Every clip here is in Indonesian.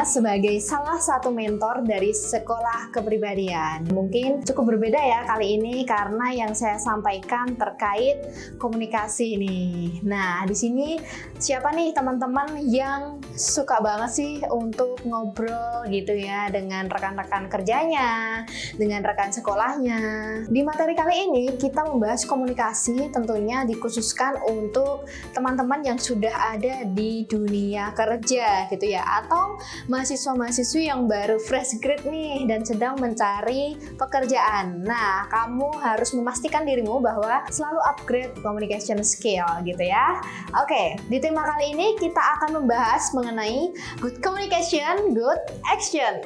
sebagai salah satu mentor dari sekolah kepribadian. Mungkin cukup berbeda ya kali ini karena yang saya sampaikan terkait komunikasi nih. Nah, di sini siapa nih teman-teman yang suka banget sih untuk ngobrol gitu ya dengan rekan-rekan kerjanya, dengan rekan sekolahnya. Di materi kali ini kita membahas komunikasi, tentunya dikhususkan untuk teman-teman yang sudah ada di dunia kerja gitu ya, atau mahasiswa-mahasiswi yang baru fresh grade nih dan sedang mencari pekerjaan. Nah, kamu harus memastikan dirimu bahwa selalu upgrade communication skill gitu ya. Oke, di tema kali ini kita akan membahas mengenai good communication, good action.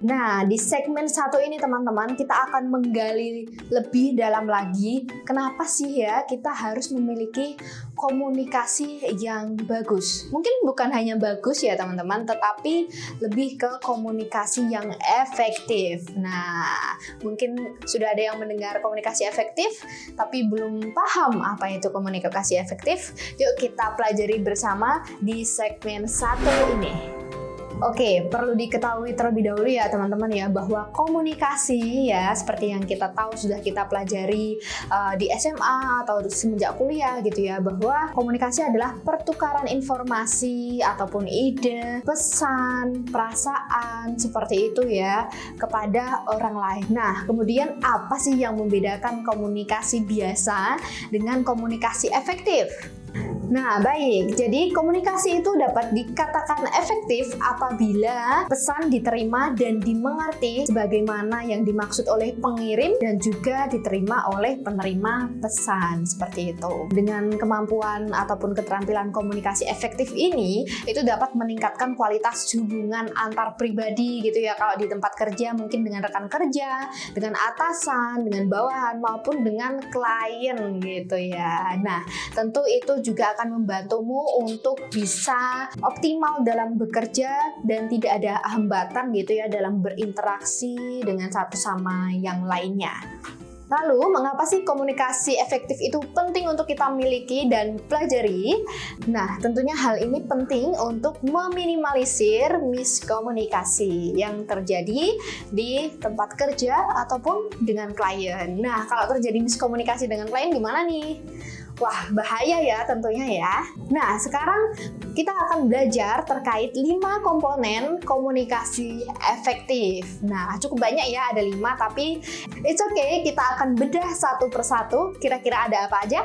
Nah, di segmen satu ini teman-teman, kita akan menggali lebih dalam lagi kenapa sih ya kita harus memiliki komunikasi yang bagus. Mungkin bukan hanya bagus ya teman-teman, tetapi lebih ke komunikasi yang efektif. Nah, mungkin sudah ada yang mendengar komunikasi efektif, tapi belum paham apa itu komunikasi efektif. Yuk kita pelajari bersama di segmen satu ini. Oke, perlu diketahui terlebih dahulu ya teman-teman ya bahwa komunikasi ya seperti yang kita tahu sudah kita pelajari di SMA atau semenjak kuliah gitu ya, bahwa komunikasi adalah pertukaran informasi ataupun ide, pesan, perasaan seperti itu ya kepada orang lain. Nah, kemudian apa sih yang membedakan komunikasi biasa dengan komunikasi efektif? Nah, baik. Jadi, komunikasi itu dapat dikatakan efektif apabila pesan diterima dan dimengerti sebagaimana yang dimaksud oleh pengirim dan juga diterima oleh penerima pesan. Seperti itu. Dengan kemampuan ataupun keterampilan komunikasi efektif ini, itu dapat meningkatkan kualitas hubungan antar pribadi gitu ya. Kalau di tempat kerja mungkin dengan rekan kerja, dengan atasan, dengan bawahan maupun dengan klien gitu ya. Nah, tentu itu juga akan membantumu untuk bisa optimal dalam bekerja dan tidak ada hambatan gitu ya dalam berinteraksi dengan satu sama yang lainnya. Lalu, mengapa sih komunikasi efektif itu penting untuk kita miliki dan pelajari? Nah, tentunya hal ini penting untuk meminimalisir miskomunikasi yang terjadi di tempat kerja ataupun dengan klien. Nah, kalau terjadi miskomunikasi dengan klien gimana nih? Wah, bahaya ya tentunya ya. Nah, sekarang kita akan belajar terkait 5 komponen komunikasi efektif. Nah, cukup banyak ya, ada 5, tapi it's okay, kita akan bedah satu persatu. Kira-kira ada apa aja?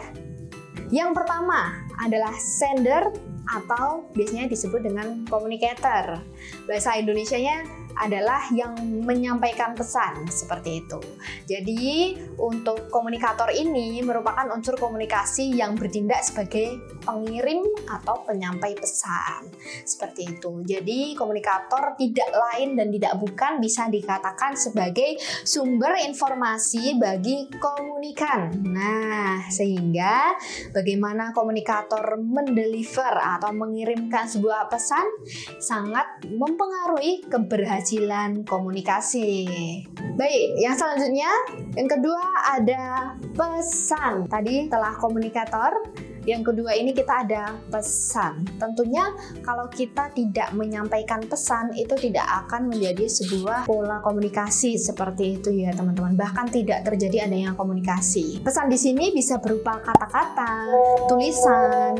Yang pertama adalah sender atau biasanya disebut dengan communicator. Bahasa Indonesianya adalah yang menyampaikan pesan, seperti itu. Jadi untuk komunikator ini merupakan unsur komunikasi yang bertindak sebagai pengirim atau penyampai pesan, seperti itu. Jadi komunikator tidak lain dan tidak bukan bisa dikatakan sebagai sumber informasi bagi komunikan. Nah, sehingga bagaimana komunikator mendeliver atau mengirimkan sebuah pesan sangat mempengaruhi keberhasilan komunikasi. Baik, yang selanjutnya, yang kedua ada pesan. Tadi telah komunikator, yang kedua ini kita ada pesan. Tentunya kalau kita tidak menyampaikan pesan itu tidak akan menjadi sebuah pola komunikasi seperti itu ya teman-teman. Bahkan tidak terjadi adanya komunikasi. Pesan di sini bisa berupa kata-kata, tulisan,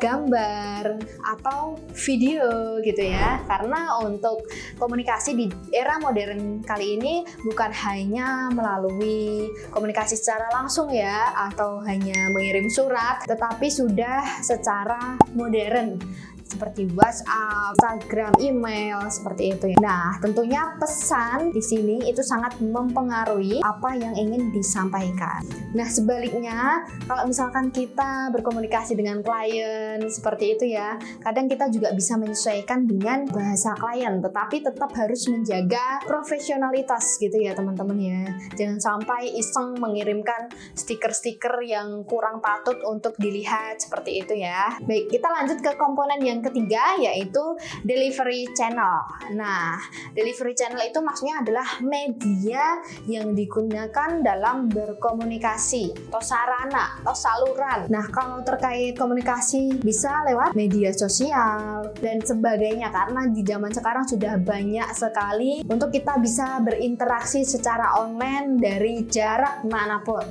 gambar, atau video gitu ya. Karena untuk komunikasi di era modern kali ini bukan hanya melalui komunikasi secara langsung ya atau hanya mengirim surat, tetapi sudah secara modern seperti WhatsApp, Instagram, email, seperti itu. Nah, tentunya pesan di sini itu sangat mempengaruhi apa yang ingin disampaikan. Nah, sebaliknya, kalau misalkan kita berkomunikasi dengan klien seperti itu ya, kadang kita juga bisa menyesuaikan dengan bahasa klien, tetapi tetap harus menjaga profesionalitas gitu ya teman-teman ya. Jangan sampai iseng mengirimkan stiker-stiker yang kurang patut untuk dilihat seperti itu ya. Baik, kita lanjut ke komponen yang yang ketiga yaitu delivery channel. Nah, delivery channel itu maksudnya adalah media yang digunakan dalam berkomunikasi atau sarana atau saluran. Nah, kalau terkait komunikasi bisa lewat media sosial dan sebagainya, karena di zaman sekarang sudah banyak sekali untuk kita bisa berinteraksi secara online dari jarak manapun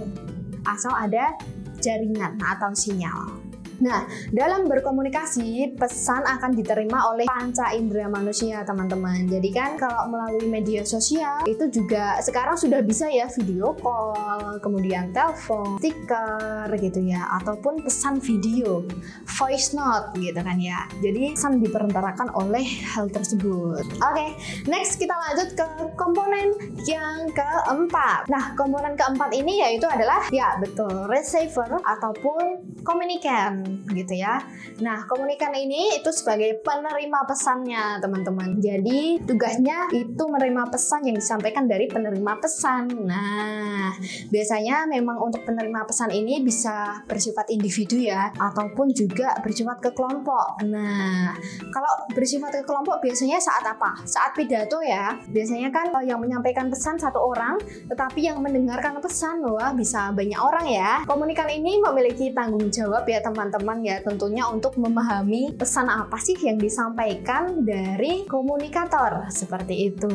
asal ada jaringan atau sinyal. Nah, dalam berkomunikasi, pesan akan diterima oleh panca indera manusia, teman-teman. Jadi kan kalau melalui media sosial, itu juga sekarang sudah bisa ya video call, kemudian telepon, stiker gitu ya, ataupun pesan video, voice note gitu kan ya. Jadi pesan diperantarakan oleh hal tersebut. Oke, next kita lanjut ke komponen yang keempat. Nah, komponen keempat ini yaitu adalah, ya betul, receiver ataupun komunikan gitu ya. Nah, komunikan ini itu sebagai penerima pesannya, teman-teman. Jadi, tugasnya itu menerima pesan yang disampaikan dari penerima pesan. Nah, biasanya memang untuk penerima pesan ini bisa bersifat individu ya, ataupun juga bersifat ke kelompok. Nah, kalau bersifat ke kelompok biasanya saat apa? Saat pidato ya. Biasanya kan yang menyampaikan pesan satu orang, tetapi yang mendengarkan pesan wah bisa banyak orang ya. Komunikan ini memiliki tanggung jawab ya, teman-teman ya, tentunya untuk memahami pesan apa sih yang disampaikan dari komunikator, seperti itu.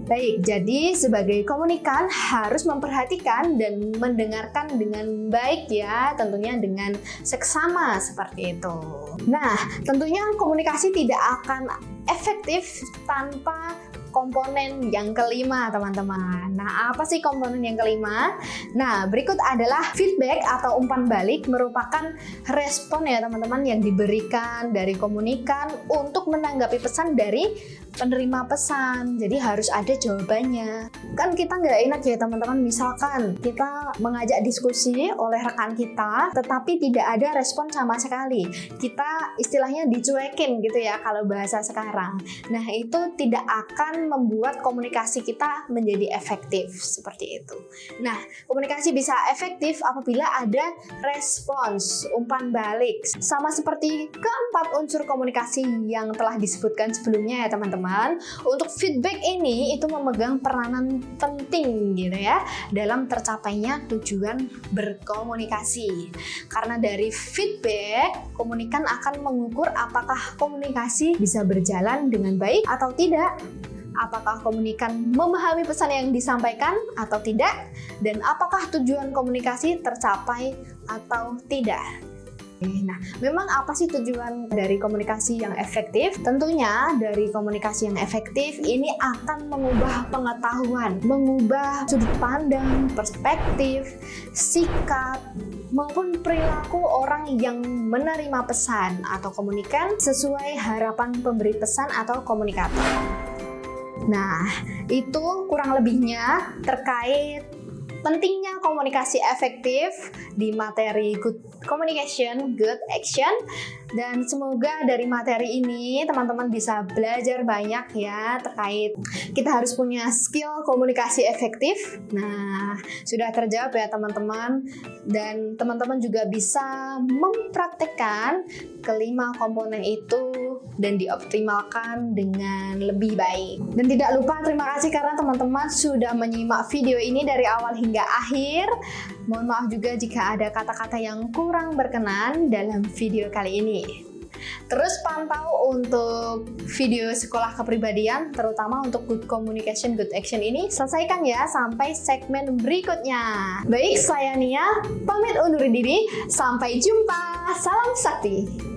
Baik, jadi sebagai komunikan harus memperhatikan dan mendengarkan dengan baik ya, tentunya dengan seksama seperti itu. Nah, tentunya komunikasi tidak akan efektif tanpa komponen yang kelima, teman-teman. Nah, apa sih komponen yang kelima? Nah, berikut adalah feedback atau umpan balik, merupakan respon ya, teman-teman, yang diberikan dari komunikan untuk menanggapi pesan dari penerima pesan. Jadi harus ada jawabannya. Kan kita nggak enak ya, teman-teman, misalkan kita mengajak diskusi oleh rekan kita, tetapi tidak ada respon sama sekali. Kita istilahnya dicuekin gitu ya, kalau bahasa sekarang. Nah, itu tidak akan membuat komunikasi kita menjadi efektif seperti itu. Nah, komunikasi bisa efektif apabila ada respons, umpan balik, sama seperti keempat unsur komunikasi yang telah disebutkan sebelumnya ya, teman-teman. Untuk feedback ini itu memegang peranan penting gitu ya dalam tercapainya tujuan berkomunikasi. Karena dari feedback, komunikan akan mengukur apakah komunikasi bisa berjalan dengan baik atau tidak. Apakah komunikan memahami pesan yang disampaikan atau tidak, dan apakah tujuan komunikasi tercapai atau tidak. Nah, memang apa sih tujuan dari komunikasi yang efektif? Tentunya dari komunikasi yang efektif ini akan mengubah pengetahuan, mengubah sudut pandang, perspektif, sikap, maupun perilaku orang yang menerima pesan atau komunikan sesuai harapan pemberi pesan atau komunikator. Nah, itu kurang lebihnya terkait pentingnya komunikasi efektif di materi Good Communication, Good Action. Dan semoga dari materi ini teman-teman bisa belajar banyak ya terkait kita harus punya skill komunikasi efektif. Nah, sudah terjawab ya teman-teman. Dan teman-teman juga bisa mempraktekkan kelima komponen itu dan dioptimalkan dengan lebih baik. Dan tidak lupa terima kasih karena teman-teman sudah menyimak video ini dari awal hingga akhir. Mohon maaf juga jika ada kata-kata yang kurang berkenan dalam video kali ini. Terus pantau untuk video sekolah kepribadian, terutama untuk Good Communication, Good Action ini. Selesaikan ya sampai segmen berikutnya. Baik, saya Nia, pamit undur diri. Sampai jumpa. Salam sakti.